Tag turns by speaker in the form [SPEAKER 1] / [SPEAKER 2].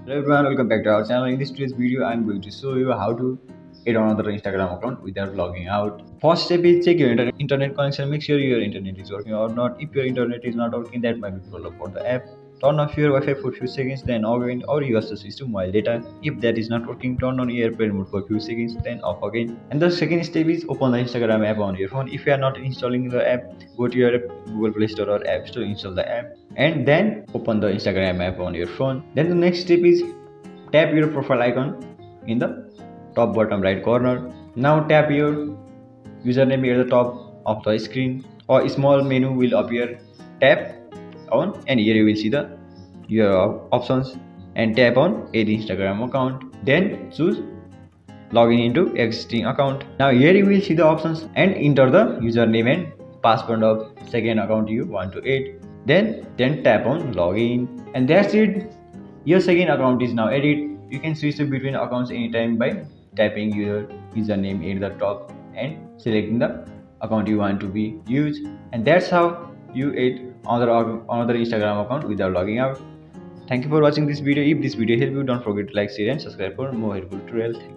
[SPEAKER 1] Hello everyone, welcome back to our channel. In this today's video, I'm going to show you how to add another Instagram account without logging out. First step is check your internet connection. Make sure your internet is working or not. If your internet is not working, that might be problem for the app. Turn off your Wi-Fi for few seconds, then log in, or use the switch to mobile data. If that is not working, turn on airplane mode for few seconds, then off again. And the second step is open the Instagram app on your phone. If you are not installing the app, go to your Google Play Store or App Store, install the app, and then open the Instagram app on your phone. Then the next step is tap your profile icon in the top bottom right corner. Now tap your username at the top of the screen. A small menu will appear. Tap on and here you will see the your options and tap on add Instagram account. Then choose login into existing account. Now here you will see the options and enter the username and password of second account you want to add. Then tap on login and that's it. Your second account is now added. You can switch between accounts anytime by tapping your username at the top and selecting the account you want to be used. And that's how you add another Instagram account without logging out. Thank you for watching this video. If this video helped you, don't forget to like, share and subscribe for more helpful tutorials. Thank you.